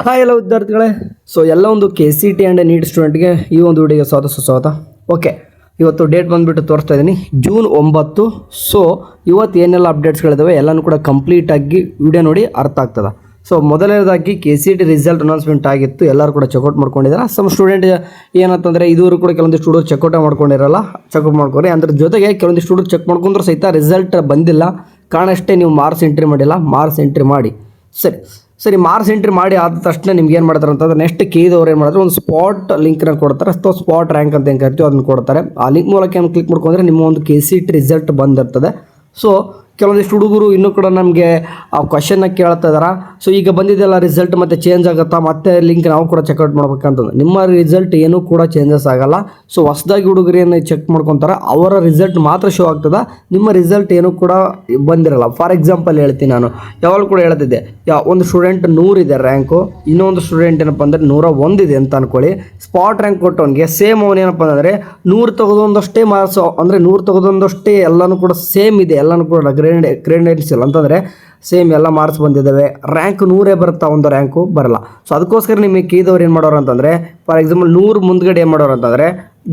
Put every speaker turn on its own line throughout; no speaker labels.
Hi ಎಲ್ಲ ವಿದ್ಯಾರ್ಥಿಗಳೇ. So ಎಲ್ಲ ಒಂದು KCT ಆ್ಯಂಡ್ ನೀಟ್ ಸ್ಟೂಡೆಂಟ್ಗೆ ಈ ಒಂದು ವಿಡಿಯೋಗೆ ಸ್ವಾಗತ. ಓಕೆ, ಇವತ್ತು ಡೇಟ್ ಬಂದುಬಿಟ್ಟು ತೋರಿಸ್ತಾ ಇದ್ದೀನಿ ಜೂನ್ 9. ಸೊ ಇವತ್ತು ಏನೆಲ್ಲ ಅಪ್ಡೇಟ್ಸ್ಗಳಿದ್ದಾವೆ ಎಲ್ಲನೂ ಕೂಡ ಕಂಪ್ಲೀಟಾಗಿ ವಿಡಿಯೋ ನೋಡಿ ಅರ್ಥ ಆಗ್ತದೆ. ಸೊ ಮೊದಲನೇದಾಗಿ KCT ರಿಸಲ್ಟ್ ಅನೌನ್ಸ್ಮೆಂಟ್ ಆಗಿತ್ತು, ಎಲ್ಲರೂ ಕೂಡ ಚೆಕ್ಔಟ್ ಮಾಡ್ಕೊಂಡಿದ್ದಾರೆ. ಸಮ್ ಸ್ಟೂಡೆಂಟ್ ಏನಂತಂದರೆ ಇದುವರೆಗೂ ಕೂಡ ಕೆಲವೊಂದು ಸ್ಟೂಡೆಂಟ್ ಚೆಕ್ಔಟ್ ಮಾಡ್ಕೊಂಡಿರಲ್ಲ, ಚೆಕ್ಔಟ್ ಮಾಡ್ಕೊರಿ. ಅದ್ರ ಜೊತೆಗೆ ಕೆಲವೊಂದು ಸ್ಟೂಡೆಂಟ್ ಚೆಕ್ ಮಾಡ್ಕೊಂಡ್ರೂ ಸಹಿತ ರಿಸಲ್ಟ್ ಬಂದಿಲ್ಲ, ಕಾರಣ ಅಷ್ಟೇ ನೀವು ಮಾರ್ಕ್ಸ್ ಎಂಟ್ರಿ ಮಾಡಿಲ್ಲ. ಮಾರ್ಕ್ಸ್ ಎಂಟ್ರಿ ಮಾಡಿ ಸರಿ ಮಾರ್ಕ್ಸ್ ಎಂಟ್ರಿ ಮಾಡಿ ಆದ ತಕ್ಷಣ ನಿಮ್ಗೆ ಏನು ಮಾಡ್ತಾರೆ ಅಂತಂದ್ರೆ ನೆಕ್ಸ್ಟ್ ಕೇದವ್ರು ಏನು ಮಾಡ್ತಾರೆ, ಒಂದು ಸ್ಪಾಟ್ ಲಿಂಕ್ನ ಕೊಡ್ತಾರೆ. ಸೊ ಸ್ಪಾಟ್ ರ್ಯಾಂಕ್ ಅಂತ ಏನು ಕರಿತೀವಿ ಅದನ್ನು ಕೊಡ್ತಾರೆ. ಆ ಲಿಂಕ್ ಮೂಲಕ ಏನು ಕ್ಲಿಕ್ ಮಾಡ್ಕೊಂಡ್ರೆ ನಿಮ್ಮ ಒಂದು KCT ರಿಸಲ್ಟ್ ಬಂದಿರ್ತದೆ. ಸೊ ಕೆಲವೊಂದಿಷ್ಟು ಹುಡುಗರು ಇನ್ನೂ ಕೂಡ ನಮಗೆ ಆ ಕ್ವಶನ್ನ ಕೇಳ್ತಾ ಇದ್ದಾರೆ. ಸೊ ಈಗ ಬಂದಿದ್ದೆಲ್ಲ ರಿಸಲ್ಟ್ ಮತ್ತೆ ಚೇಂಜ್ ಆಗುತ್ತಾ, ಮತ್ತೆ ಲಿಂಕ್ ನಾವು ಕೂಡ ಚೆಕ್ಔಟ್ ಮಾಡ್ಬೇಕಂತಂದ್ರೆ ನಿಮ್ಮ ರಿಸಲ್ಟ್ ಏನೂ ಕೂಡ ಚೇಂಜಸ್ ಆಗಲ್ಲ. ಸೊ ಹೊಸದಾಗಿ ಹುಡುಗರು ಏನು ಚೆಕ್ ಮಾಡ್ಕೊತಾರೆ ಅವರ ರಿಸಲ್ಟ್ ಮಾತ್ರ ಶೋ ಆಗ್ತದೆ, ನಿಮ್ಮ ರಿಸಲ್ಟ್ ಏನೂ ಕೂಡ ಬಂದಿರಲ್ಲ. ಫಾರ್ ಎಕ್ಸಾಂಪಲ್ ಹೇಳ್ತೀನಿ, ನಾನು ಯಾವಾಗ ಕೂಡ ಹೇಳ್ತಿದ್ದೆ, ಒಂದು ಸ್ಟೂಡೆಂಟ್ 100 ಇದೆ ರ್ಯಾಂಕು, ಇನ್ನೊಂದು ಸ್ಟೂಡೆಂಟ್ ಏನಪ್ಪ ಅಂದರೆ 101 ಇದೆ ಅಂತ ಅನ್ಕೊಳ್ಳಿ. ಸ್ಪಾಟ್ ರ್ಯಾಂಕ್ ಕೊಟ್ಟವನಿಗೆ ಸೇಮ್ ಅವನು ಏನಪ್ಪ ಅಂದರೆ 100 ತೆಗೆದೊಂದಷ್ಟೇ ಮಾರ್ಕ್ಸ್, ಅಂದರೆ 100 ತೆಗೆದೊಂದಷ್ಟೇ ಎಲ್ಲನೂ ಕೂಡ ಸೇಮ್ ಇದೆ, ಎಲ್ಲನೂ ಕೂಡ ಕ್ರೆಡೆನ್ಷಿಯಲ್ ಅಂತಂದರೆ ಸೇಮ್ ಎಲ್ಲ ಮಾರ್ಕ್ಸ್ ಬಂದಿದ್ದಾವೆ. ರ್ಯಾಂಕ್ 100 ಬರುತ್ತಾ, ಒಂದು ರ್ಯಾಂಕು ಬರಲ್ಲ. ಸೊ ಅದಕ್ಕೋಸ್ಕರ ನಿಮಗೆ ಕೀದವ್ರು ಏನು ಮಾಡೋರು ಅಂತಂದರೆ, ಫಾರ್ ಎಕ್ಸಾಂಪಲ್ 100 ಮುಂದ್ಗಡೆ ಏನು ಮಾಡೋರು ಅಂತಂದರೆ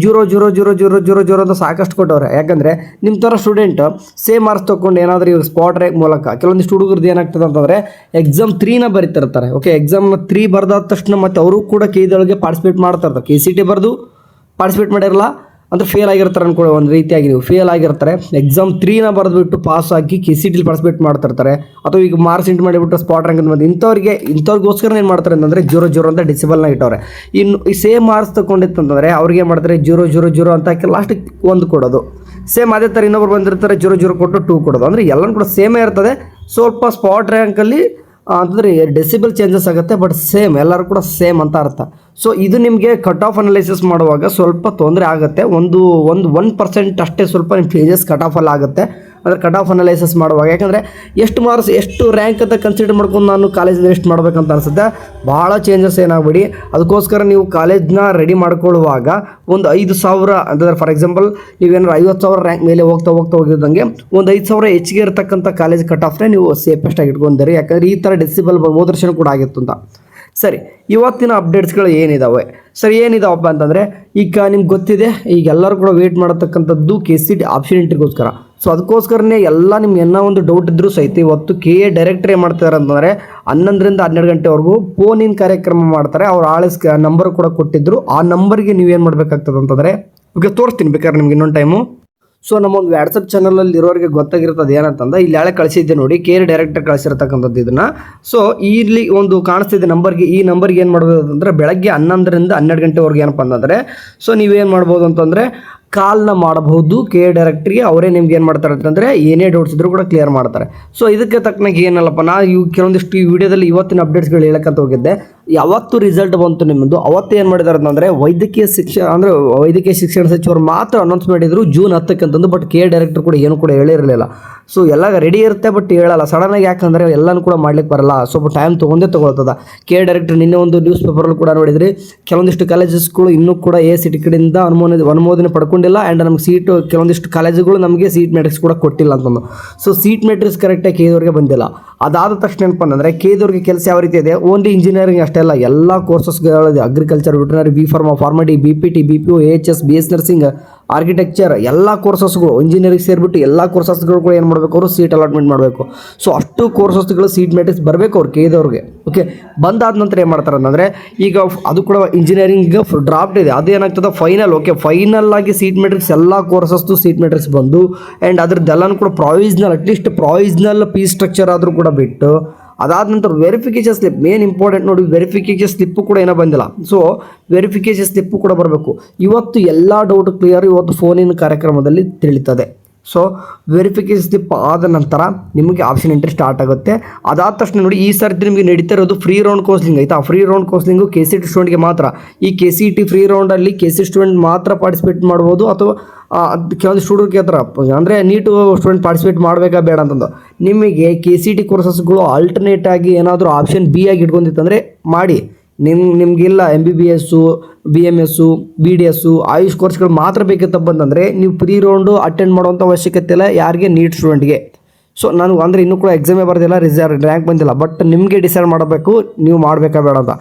0 ಅಂತ ಸಾಕಷ್ಟು ಕೊಟ್ಟವ್ರೆ. ಯಾಕಂದರೆ ನಿಮ್ಮ ಥರ ಸ್ಟೂಡೆಂಟ್ ಸೇಮ್ ಮಾರ್ಕ್ಸ್ ತೊಗೊಂಡು ಏನಾದರೂ ಇವಾಗ ಸ್ಪಾಟ್ ರ್ಯಾಂಕ್ ಮೂಲಕ ಕೆಲವೊಂದಿಷ್ಟು ಹುಡುಗರದ್ದು ಏನಾಗ್ತದೆ ಅಂತಂದರೆ ಎಕ್ಸಾಮ್ 3ನ ಬರೀತಿರ್ತಾರೆ. ಓಕೆ, ಎಕ್ಸಾಮ್ 3 ಬರ್ದಾದ ತಕ್ಷಣ ಮತ್ತು ಅವರು ಕೂಡ KCT ಪಾರ್ಟಿಸಿಪೇಟ್ ಮಾಡ್ತಾ ಇರ್ತಾರೆ. KCT ಬರೆದು ಪಾರ್ಟಿಸಿಪೇಟ್ ಮಾಡಿರಲ್ಲ ಅಂದರೆ ಫೇಲ್ ಆಗಿರ್ತಾರೆ ಅನ್ಕೊಳ್ಳಿ, ಒಂದು ರೀತಿಯಾಗಿ ನೀವು ಫೇಲ್ ಆಗಿರ್ತಾರೆ. ಎಕ್ಸಾಮ್ 3ನ ಬರೆದ್ಬಿಟ್ಟು ಪಾಸ್ ಆಗಿ KCT ಪಾರ್ಟಿಸಿಪೇಟ್ ಮಾಡ್ತಿರ್ತಾರೆ, ಅಥವಾ ಈಗ ಮಾರ್ಕ್ಸ್ ಎಂಟ್ರಿ ಮಾಡಿಬಿಟ್ಟು ಸ್ಪಾಟ್ ರ್ಯಾಂಕ್ ಅಂತ ಬಂದು ಇಂಥವ್ರಿಗೋಸ್ಕರ ಏನು ಮಾಡ್ತಾರೆ ಅಂತಂದರೆ 0 ಅಂತ ಡಿಸಿಬಲ್ನ ಇಟ್ಟವ್ರೆ. ಇನ್ನು ಈ ಸೇಮ್ ಮಾರ್ಕ್ಸ್ ತೊಗೊಂಡಿತ್ತಂತಂದರೆ ಅವ್ರಿಗೆ ಏನು ಮಾಡ್ತಾರೆ 0 ಅಂತ ಹಾಕಿ ಲಾಸ್ಟಿಗೆ 1 ಕೊಡೋದು. ಸೇಮ್ ಅದೇ ಥರ ಇನ್ನೊಬ್ರು ಬಂದಿರ್ತಾರೆ 0 ಕೊಟ್ಟು 2 ಕೊಡೋದು. ಅಂದರೆ ಎಲ್ಲನೂ ಕೂಡ ಸೇಮೇ ಇರ್ತದೆ. ಸ್ವಲ್ಪ ಸ್ಪಾಟ್ ರ್ಯಾಂಕಲ್ಲಿ ಅಂತಂದರೆ ಡೆಸಿಬಲ್ ಚೇಂಜಸ್ ಆಗುತ್ತೆ, ಬಟ್ ಸೇಮ್ ಎಲ್ಲರೂ ಕೂಡ ಸೇಮ್ ಅಂತ ಅರ್ಥ. ಸೊ ಇದು ನಿಮಗೆ ಕಟ್ ಆಫ್ ಅನಲೈಸಿಸ್ ಮಾಡುವಾಗ ಸ್ವಲ್ಪ ತೊಂದರೆ ಆಗುತ್ತೆ. ಒಂದು 1% ಅಷ್ಟೇ ಸ್ವಲ್ಪ ನಿಮ್ಮ ಚೇಂಜಸ್ ಕಟ್ ಆಫಲ್ಲಿ ಆಗುತ್ತೆ, ಅಂದರೆ ಕಟ್ ಆಫ್ ಅನಲೈಸಿಸ್ ಮಾಡುವಾಗ. ಯಾಕಂದರೆ ಎಷ್ಟು ಮಾರ್ಕ್ಸ್ ಎಷ್ಟು ರ್ಯಾಂಕ್ ಅಂತ ಕನ್ಸಿಡರ್ ಮಾಡ್ಕೊಂಡು ನಾನು ಕಾಲೇಜ್ ವೇಸ್ಟ್ ಮಾಡ್ಬೇಕಂತ ಅನಿಸುತ್ತೆ. ಭಾಳ ಚೇಂಜಸ್ ಏನಾಗಬೇಡಿ. ಅದಕ್ಕೋಸ್ಕರ ನೀವು ಕಾಲೇಜ್ನ ರೆಡಿ ಮಾಡ್ಕೊಳ್ಳುವಾಗ ಒಂದು 5,000 ಅಂತಂದರೆ ಫಾರ್ ಎಕ್ಸಾಂಪಲ್ ನೀವೇನಾದ್ರು 50,000 ರ್ಯಾಂಕ್ ಮೇಲೆ ಹೋಗ್ತಾ ಹೋಗಿದ್ದಂಗೆ ಒಂದು 5,000 ಹೆಚ್ಚಿಗೆ ಇರತಕ್ಕಂಥ ಕಾಲೇಜ್ ಕಟ್ ಆಫ್ನೇ ನೀವು ಸೇಫೆಸ್ಟ್ ಆಗಿ ಇಟ್ಕೊಂಡಿರಿ. ಯಾಕಂದರೆ ಈ ಥರ ಡೆಸಿಬಲ್ ಹೋದ ವರ್ಷ ಕೂಡ ಆಗಿತ್ತು ಅಂತ. ಸರಿ, ಇವತ್ತಿನ ಅಪ್ಡೇಟ್ಸ್ಗಳು ಏನಿದ್ದಾವೆ ಏನಿದಾವಪ್ಪ ಅಂತಂದರೆ, ಈಗ ನಿಮ್ಗೆ ಗೊತ್ತಿದೆ, ಈಗ ಎಲ್ಲರೂ ಕೂಡ ವೆಯ್ಟ್ ಮಾಡತಕ್ಕಂಥದ್ದು KCT ಆಪ್ಷನ್ ಎಂಟ್ರಿಗೋಸ್ಕರ. ಸೊ ಅದಕ್ಕೋಸ್ಕರನೇ ಎಲ್ಲ ನಿಮ್ಗೆ ಏನೋ ಒಂದು ಡೌಟ್ ಇದ್ದರೂ ಸಹಿತ ಇವತ್ತು KA ಡೈರೆಕ್ಟರ್ ಏನು ಮಾಡ್ತಾರೆ ಅಂತಂದರೆ 11ರಿಂದ 12 ಗಂಟೆವರೆಗೂ ಫೋನ್ ಇನ್ ಕಾರ್ಯಕ್ರಮ ಮಾಡ್ತಾರೆ. ಅವ್ರು ನಂಬರ್ ಕೂಡ ಕೊಟ್ಟಿದ್ದರು. ಆ ನಂಬರ್ಗೆ ನೀವೇನು ಮಾಡಬೇಕಾಗ್ತದೆ ಅಂತಂದರೆ, ಓಕೆ ತೋರಿಸ್ತೀನಿ ಬೇಕಾದ್ರೆ ನಿಮ್ಗೆ ಇನ್ನೊಂದು ಟೈಮು. ಸೊ ನಮ್ಮ ಒಂದು ವಾಟ್ಸಪ್ ಚಾನಲಲ್ಲಿ ಇರೋರಿಗೆ ಗೊತ್ತಾಗಿರ್ತದೆ ಏನಂತಂದ್ರೆ, ಇಲ್ಲಿ ಹಳೆ ಕಳಿಸಿದ್ದೆ ನೋಡಿ, KA ಡೈರೆಕ್ಟರ್ ಕಳಿಸಿರ್ತಕ್ಕಂಥದ್ದು ಇದನ್ನು. ಸೊ ಇಲ್ಲಿ ಒಂದು ಕಾಣಿಸ್ತಿದೆ ನಂಬರ್ಗೆ, ಈ ನಂಬರ್ಗೆ ಏನು ಮಾಡ್ಬೋದು ಅಂತಂದರೆ ಬೆಳಗ್ಗೆ 11ರಿಂದ 12 ಗಂಟೆವರೆಗೆ ಏನಪ್ಪ ಅಂತಂದರೆ, ಸೊ ನೀವೇನು ಮಾಡ್ಬೋದು ಅಂತಂದರೆ ಕಾಲ್ನ ಮಾಡಬಹುದು KA ಡೈರೆಕ್ಟ್ರಿಗೆ. ಅವರೇ ನಿಮ್ಗೆ ಏನು ಮಾಡ್ತಾರೆ ಅಂತಂದರೆ ಏನೇ ಡೌಟ್ಸ್ ಇದ್ರೂ ಕೂಡ ಕ್ಲಿಯರ್ ಮಾಡ್ತಾರೆ. ಸೊ ಇದಕ್ಕೆ ತಕ್ಕನಾಗಿ ಏನಲ್ಲಪ್ಪ, ಕೆಲವೊಂದಿಷ್ಟು ಈ ವಿಡಿಯೋದಲ್ಲಿ ಇವತ್ತಿನ ಅಪ್ಡೇಟ್ಸ್ಗಳು ಹೇಳಕ್ಕಂತ ಹೋಗಿದ್ದೆ. ಯಾವತ್ತು ರಿಸಲ್ಟ್ ಬಂತು ನಿಮ್ಮದು ಅವತ್ತು ಏನು ಮಾಡಿದ್ದಾರೆ ಅಂತಂದರೆ ವೈದ್ಯಕೀಯ ಶಿಕ್ಷಣ ಸಚಿವರು ಮಾತ್ರ ಅನೌನ್ಸ್ ಮಾಡಿದ್ರು ಜೂನ್ 10ಕ್ಕೆ ಅಂತಂದು. ಬಟ್ KA ಡೈರೆಕ್ಟರ್ ಕೂಡ ಏನು ಕೂಡ ಹೇಳಿರಲಿಲ್ಲ. ಸೊ ಎಲ್ಲ ರೆಡಿ ಇರುತ್ತೆ, ಬಟ್ ಹೇಳಲ್ಲ ಸಡನ್ನಾಗಿ. ಯಾಕಂದರೆ ಎಲ್ಲನೂ ಕೂಡ ಮಾಡ್ಲಿಕ್ಕೆ ಬರಲ್ಲ, ಸ್ವಲ್ಪ ಟೈಮ್ ತೊಗೊಳ್ತದ. KA ಡೈರೆಕ್ಟರ್ ನಿನ್ನೆ ಒಂದು ನ್ಯೂಸ್ ಪೇಪರಲ್ಲಿ ಕೂಡ ನೋಡಿದ್ರಿ, ಕೆಲವೊಂದಿಷ್ಟು ಕಾಲೇಜಸ್ಗಳು ಇನ್ನೂ ಕೂಡ ACT ಕಡೆಯಿಂದ ಅನುಮೋದನೆ ಪಡ್ಕೊಂಡಿಲ್ಲ. ಆ್ಯಂಡ್ ನಮ್ಗೆ ಸೀಟು ಕೆಲವೊಂದಿಷ್ಟು ಕಾಲೇಜುಗಳು ನಮಗೆ ಸೀಟ್ ಮೆಟ್ರಿಕ್ಸ್ ಕೂಡ ಕೊಟ್ಟಿಲ್ಲ ಅಂತಂದು. ಸೊ ಸೀಟ್ ಮೆಟ್ರಿಕ್ಸ್ ಕರೆಕ್ಟಾಗಿ KA ಬಂದಿಲ್ಲ. ಅದಾದ ತಕ್ಷಣ ಏನಪ್ಪ ಅಂತಂದರೆ KA ಕೆಲಸ ಯಾವ ರೀತಿ ಇದೆ, ಓನ್ಲಿ ಇಂಜಿನಿಯರಿಂಗ್ ಅಷ್ಟೇ ಅಲ್ಲ, ಎಲ್ಲ ಕೋರ್ಸಸ್ಗಳಿದೆ. Agriculture, veterinary, B.Pharm, BPT, BPO, AHS, BS nursing, architecture, ಎಲ್ಲ ಕೋರ್ಸಸ್ಗಳು ಇಂಜಿನಿಯರಿಂಗ್ ಸೇರಿಬಿಟ್ಟು ಎಲ್ಲ ಕೋರ್ಸಸ್ಗಳು ಕೂಡ ಏನು ಮಾಡಬೇಕು, ಅವರು ಸೀಟ್ ಅಲಾಟ್ಮೆಂಟ್ ಮಾಡಬೇಕು. ಸೊ ಅಷ್ಟು ಕೋರ್ಸಸ್ಗಳು ಸೀಟ್ ಮೆಟ್ರಿಕ್ಸ್ ಬರಬೇಕು ಅವ್ರು KA. ಓಕೆ, ಬಂದಾದ ನಂತರ ಏನು ಮಾಡ್ತಾರೆ ಅಂತಂದರೆ, ಈಗ ಅದು ಕೂಡ ಇಂಜಿನಿಯರಿಂಗ್ ಡ್ರಾಫ್ಟ್ ಇದೆ, ಅದೇನಾಗ್ತದೆ ಫೈನಲ್. ಓಕೆ, ಫೈನಲ್ ಆಗಿ ಸೀಟ್ ಮೆಟ್ರಿಕ್ಸ್ ಎಲ್ಲ ಕೋರ್ಸಸ್ದು ಸೀಟ್ ಮೆಟ್ರಿಕ್ಸ್ ಬಂದು, ಆ್ಯಂಡ್ ಅದ್ರದ್ದೆಲ್ಲನೂ ಕೂಡ ಪ್ರಾವಿಸ್ನಲ್, ಅಟ್ಲೀಸ್ಟ್ ಪ್ರಾವಿಸ್ನಲ್ ಫೀಸ್ ಸ್ಟ್ರಕ್ಚರ್ ಆದರೂ ಕೂಡ ಬಿಟ್ಟು, ಅದಾದ ನಂತರ ವೆರಿಫಿಕೇಷನ್ ಸ್ಲಿಪ್ ಮೇನ್ ಇಂಪಾರ್ಟೆಂಟ್ ನೋಡಿ. ವೆರಿಫಿಕೇಷನ್ ಸ್ಲಿಪ್ಪು ಕೂಡ ಏನೋ ಬಂದಿಲ್ಲ. ಸೊ ವೆರಿಫಿಕೇಷನ್ ಸ್ಲಿಪ್ಪು ಕೂಡ ಬರಬೇಕು. ಇವತ್ತು ಎಲ್ಲ ಡೌಟ್ ಕ್ಲಿಯರ್ ಇವತ್ತು ಫೋನಿನ ಕಾರ್ಯಕ್ರಮದಲ್ಲಿ ತಿಳಿತದೆ. ಸೊ ವೆರಿಫಿಕೇಷನ್ ಸ್ಲಿಪ್ ಆದ ನಂತರ ನಿಮಗೆ ಆಪ್ಷನ್ ಎಂಟ್ರಿ ಸ್ಟಾರ್ಟ್ ಆಗುತ್ತೆ. ಅದಾದ ತಕ್ಷಣ ನೋಡಿ, ಈ ಸರ್ತಿ ನಿಮಗೆ ನಡೀತಾ ಇರೋದು ಫ್ರೀ ರೌಂಡ್ ಕೌನ್ಸಿಲಿಂಗ್ ಆಯಿತಾ. ಫ್ರೀ ರೌಂಡ್ ಕೌನ್ಸಿಲಿಂಗು KCT ಸ್ಟೂಡೆಂಟ್ಗೆ ಮಾತ್ರ. ಈ KCT ಫ್ರೀ ರೌಂಡಲ್ಲಿ KCT ಸ್ಟೂಡೆಂಟ್ ಮಾತ್ರ ಪಾರ್ಟಿಸಿಪೇಟ್ ಮಾಡ್ಬೋದು, ಅಥವಾ ಕೆಲವೊಂದು ಸ್ಟೂಡೆಂಟ್ಗೆ ಹತ್ರ ಅಂದರೆ ನೀಟು ಸ್ಟೂಡೆಂಟ್ ಪಾರ್ಟಿಸಿಪೇಟ್ ಮಾಡಬೇಕಾ ಬೇಡ ಅಂತಂದು. ನಿಮಗೆ KCT ಕೋರ್ಸಸ್ಗಳು ಆಲ್ಟರ್ನೇಟ್ ಆಗಿ ಏನಾದರೂ ಆಪ್ಷನ್ B ಆಗಿ ಇಟ್ಕೊಂಡಿತ್ತಂದರೆ ಮಾಡಿ. ನಿಮಗೆಲ್ಲ MBBS, BMS, BDS, ಆಯುಷ್ ಕೋರ್ಸ್ಗಳು ಮಾತ್ರ ಬೇಕಿತ್ತಪ್ಪ ಅಂತಂದರೆ ನೀವು ಫ್ರೀ ರೌಂಡು ಅಟೆಂಡ್ ಮಾಡುವಂಥ ಅವಶ್ಯಕತೆ ಇಲ್ಲ ಯಾರಿಗೆ, ನೀಟ್ ಸ್ಟೂಡೆಂಟ್ಗೆ. ಸೊ ನಾನು ಅಂದರೆ ಇನ್ನೂ ಕೂಡ ಎಕ್ಸಾಮೇ ಬರೋದಿಲ್ಲ, ರ್ಯಾಂಕ್ ಬಂದಿಲ್ಲ, ಬಟ್ ನಿಮಗೆ ಡಿಸೈಡ್ ಮಾಡಬೇಕು ನೀವು ಮಾಡಬೇಕಾ ಬೇಡ ಅಂತ.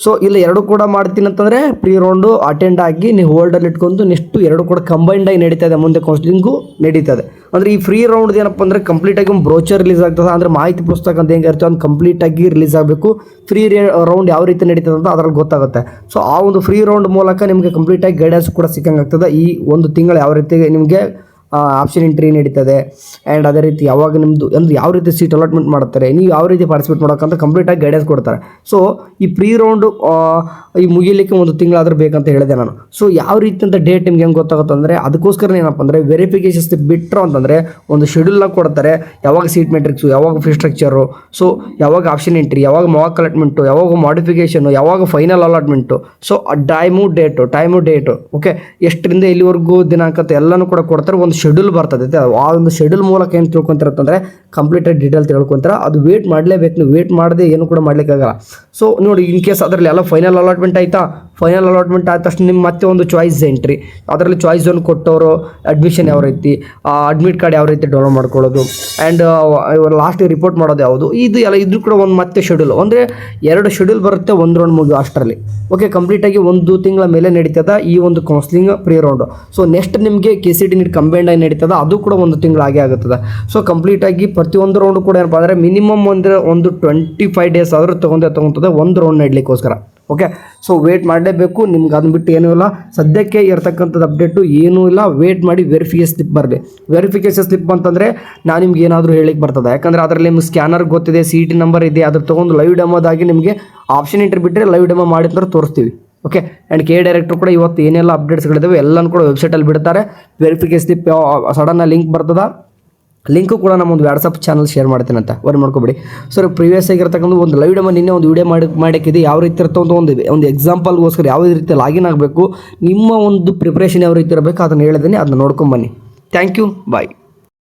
ಸೊ ಇಲ್ಲಿ ಎರಡು ಕೂಡ ಮಾಡ್ತೀನಿ ಅಂತಂದರೆ ಪ್ರೀ ರೌಂಡು ಅಟೆಂಡ್ ಆಗಿ ನೀವು ಹೋಲ್ಡಲ್ಲಿ ಇಟ್ಕೊಂಡು ನೆಕ್ಸ್ಟು ಎರಡು ಕೂಡ ಕಂಬೈಂಡ್ ಆಗಿ ನಡೀತದೆ, ಮುಂದೆ ಕೌನ್ಸಿಲಿಂಗು ನಡೀತದೆ. ಅಂದರೆ ಈ ಫ್ರೀ ರೌಂಡ್ ಏನಪ್ಪ ಅಂದರೆ ಕಂಪ್ಲೀಟಾಗಿ ಒಂದು ಬ್ರೋಚರ್ ರಿಲೀಸ್ ಆಗ್ತದೆ, ಅಂದರೆ ಮಾಹಿತಿ ಪುಸ್ತಕ ಅಂತ ಹೆಂಗೆ ಇರ್ತದೆ ಒಂದು ಕಂಪ್ಲೀಟಾಗಿ ರಿಲೀಸ್ ಆಗಬೇಕು. ಫ್ರೀ ರೌಂಡ್ ಯಾವ ರೀತಿ ನಡೀತದೆ ಅಂತ ಅದ್ರಲ್ಲಿ ಗೊತ್ತಾಗುತ್ತೆ. ಸೊ ಆ ಒಂದು ಫ್ರೀ ರೌಂಡ್ ಮೂಲಕ ನಿಮಗೆ ಕಂಪ್ಲೀಟಾಗಿ ಗೈಡೆನ್ಸ್ ಕೂಡ ಸಿಕ್ಕಂಗಾಗ್ತದೆ. ಈ ಒಂದು ತಿಂಗಳು ಯಾವ ರೀತಿ ನಿಮಗೆ ಆಪ್ಷನ್ ಎಂಟ್ರಿ ನಡೀತದೆ, ಆ್ಯಂಡ್ ಅದೇ ರೀತಿ ಯಾವಾಗ ನಿಮ್ಮದು ಅಂದರೆ ಯಾವ ರೀತಿ ಸೀಟ್ ಅಲಾಟ್ಮೆಂಟ್ ಮಾಡ್ತಾರೆ, ನೀವು ಯಾವ ರೀತಿ ಪಾರ್ಟಿಸಿಪೇಟ್ ಮಾಡೋಕ್ಕಂತ ಕಂಪ್ಲೀಟಾಗಿ ಗೈಡೆನ್ಸ್ ಕೊಡ್ತಾರೆ. ಸೊ ಈ ಪ್ರೀ ರೌಂಡು ಈ ಮುಗಿಲಿಕ್ಕೆ ಒಂದು ತಿಂಗಳಾದರೂ ಬೇಕಂತ ಹೇಳಿದೆ ನಾನು. ಸೊ ಯಾವ ರೀತಿ ಅಂತ ಡೇಟ್ ನಿಮ್ಗೆ ಹೆಂಗೆ ಗೊತ್ತಾಗುತ್ತೆ ಅಂದರೆ ಅದಕ್ಕೋಸ್ಕರ ಏನಪ್ಪ ಅಂದರೆ ವೆರಿಫಿಕೇಷನ್ಸ್ ಬಿಟ್ಟರು ಅಂತಂದರೆ ಒಂದು ಶೆಡ್ಯೂಲ್ನ ಕೊಡ್ತಾರೆ, ಯಾವಾಗ ಸೀಟ್ ಮೆಟ್ರಿಕ್ಸು, ಯಾವಾಗ ಫೀ ಸ್ಟ್ರಕ್ಚರು, ಸೊ ಯಾವಾಗ ಆಪ್ಷನ್ ಎಂಟ್ರಿ, ಯಾವಾಗ ಮಾಕ್ ಅಲಾಟ್ಮೆಂಟು, ಯಾವಾಗ ಮಾಡಿಫಿಕೇಷನು, ಯಾವಾಗ final allotment, so time date okay, ಎಷ್ಟರಿಂದ ಎಲ್ಲಿವರೆಗೂ ದಿನಾಂಕ ಅಂತ ಎಲ್ಲನೂ ಕೂಡ ಕೊಡ್ತಾರೆ. ಒಂದು ಶೆಡ್ಯೂಲ್ ಬರ್ತದೆ, ಆ ಒಂದು ಶೆಡ್ಯೂಲ್ ಮೂಲಕ ಏನು ತಿಳ್ಕೊಂತಿರತ್ತಂದರೆ ಕಂಪ್ಲೀಟಾಗಿ ಡೀಟೇಲ್ ತಿಳ್ಕೊಂತಾರೆ. ಅದು ವೇಟ್ ಮಾಡಲೇಬೇಕು, ನೀವು ವೇಟ್ ಮಾಡದೆ ಏನು ಕೂಡ ಮಾಡಲಿಕ್ಕಾಗಲ್ಲ. ಸೊ ನೋಡಿ, ಇನ್ ಕೇಸ್ ಅದರಲ್ಲಿ ಎಲ್ಲ ಫೈನಲ್ ಅಲಾಟ್ಮೆಂಟ್ ಆಯಿತಾ, ಫೈನಲ್ ಅಲಾಟ್ಮೆಂಟ್ ಆದ ತಕ್ಷಣ ನಿಮ್ಮ ಮತ್ತೆ ಒಂದು ಚಾಯ್ಸ್ ಎಂಟ್ರಿ, ಅದರಲ್ಲಿ ಚಾಯ್ಸ್ ಒಂದು ಕೊಟ್ಟವರು ಅಡ್ಮಿಷನ್ ಯಾವ ರೀತಿ, ಅಡ್ಮಿಟ್ ಕಾರ್ಡ್ ಯಾವ ರೀತಿ ಡೌನ್ಲೋಡ್ ಮಾಡ್ಕೊಳ್ಳೋದು, ಆ್ಯಂಡ್ ಲಾಸ್ಟಿಗೆ ರಿಪೋರ್ಟ್ ಮಾಡೋದು ಯಾವುದು, ಇದು ಎಲ್ಲ ಇದ್ರೂ ಕೂಡ ಒಂದು ಮತ್ತೆ ಶೆಡ್ಯೂಲ್, ಅಂದರೆ 2 ಶೆಡ್ಯೂಲ್ ಬರುತ್ತೆ ಒಂದು ರೌಂಡ್ ಮುಗಿಯೋ ಅಷ್ಟರಲ್ಲಿ. ಓಕೆ, ಕಂಪ್ಲೀಟಾಗಿ 1 ತಿಂಗಳ ಮೇಲೆ ನಡೀತದೆ ಈ ಒಂದು counselling pre round. So next ನಿಮಗೆ KCT ನೀಟ್ ಕಂಬೈಂಡ್ ಆಗಿ ನಡೀತದೆ, ಅದು ಕೂಡ 1 ತಿಂಗಳು ಆಗೇ ಆಗುತ್ತದೆ. ಸೊ ಕಂಪ್ಲೀಟಾಗಿ ಪ್ರತಿಯೊಂದು ರೌಂಡು ಕೂಡ ಏನಪ್ಪ ಅಂದರೆ ಮಿನಿಮಮ್ ಒಂದು 25 ಡೇಸ್ ಆದರೂ ತೊಗೊತದೆ ಒಂದು ರೌಂಡ್ ನಡಲಿಕ್ಕೋಸ್ಕರ. ಓಕೆ, ಸೊ ವೇಟ್ ಮಾಡಲೇಬೇಕು. ನಿಮ್ಗೆ ಅದನ್ನ ಬಿಟ್ಟು ಏನೂ ಇಲ್ಲ, ಸದ್ಯಕ್ಕೆ ಇರ್ತಕ್ಕಂಥದ್ದು ಅಪ್ಡೇಟು ಏನೂ ಇಲ್ಲ. ವೇಟ್ ಮಾಡಿ ವೆರಿಫಿಕೇಷನ್ ಸ್ಲಿಪ್ ಬರಲಿ. ವೆರಿಫಿಕೇಷನ್ ಸ್ಲಿಪ್ ಅಂತಂದರೆ ನಾನು ನಿಮ್ಗೆ ಏನಾದರೂ ಹೇಳಿಕ್ಕೆ ಬರ್ತದೆ, ಯಾಕಂದರೆ ಅದರಲ್ಲಿ ನಿಮ್ಗೆ ಸ್ಕ್ಯಾನರ್ ಗೊತ್ತಿದೆ, CT ನಂಬರ್ ಇದೆ, ಅದ್ರ ತೊಗೊಂಡು ಲೈವ್ ಡೆಮೋದಾಗಿ ನಿಮಗೆ ಆಪ್ಷನ್ ಎಂಟ್ರಿ ಬಿಟ್ಟರೆ ಲೈವ್ ಡೆಮೋ ಮಾಡಿದ್ರೆ ತೋರಿಸ್ತೀವಿ. ಓಕೆ, ಆ್ಯಂಡ್ ಕೆ ಡೈರೆಕ್ಟರ್ ಕೂಡ ಇವತ್ತು ಏನೆಲ್ಲ ಅಪ್ಡೇಟ್ಸ್ಗಳಿದ್ದಾವೆ ಎಲ್ಲನೂ ಕೂಡ ವೆಬ್ಸೈಟಲ್ಲಿ ಬಿಡ್ತಾರೆ. ವೆರಿಫಿಕೇಷನ್ ಸ್ಲಿಪ್ ಸಡನ್ನಾಗಿ ಲಿಂಕ್ ಬರ್ತದೆ, ಲಿಂಕು ಕೂಡ ನಮ್ಮ ಒಂದು ವಾಟ್ಸಪ್ ಚಾನಲ್ ಶೇರ್ ಮಾಡ್ತೀನಿ ಅಂತ ವರಿ ಮಾಡ್ಕೊಬೇಡಿ. ಸರ್ ಪ್ರೀವಿಯಸ್ ಆಗಿರ್ತಕ್ಕಂಥ ಒಂದು ಲೈವ್ ಡೆಮೋ ನಿನ್ನೆ ಒಂದು ವಿಡಿಯೋ ಮಾಡೋಕ್ಕಿದೆ, ಯಾವ ರೀತಿ ಇರ್ತಂಥ ಒಂದು ಎಕ್ಸಾಂಪಲ್ಗೋಸ್ಕರ ಯಾವ ರೀತಿ ಲಾಗಿನ್ ಆಗಬೇಕು, ನಿಮ್ಮ ಒಂದು ಪ್ರಿಪ್ರೇಷನ್ ಯಾವ ರೀತಿ ಇರಬೇಕು ಅದನ್ನು ಹೇಳಿದ್ದೀನಿ, ಅದನ್ನ ನೋಡ್ಕೊಂಬನ್ನಿ. Thank you, bye.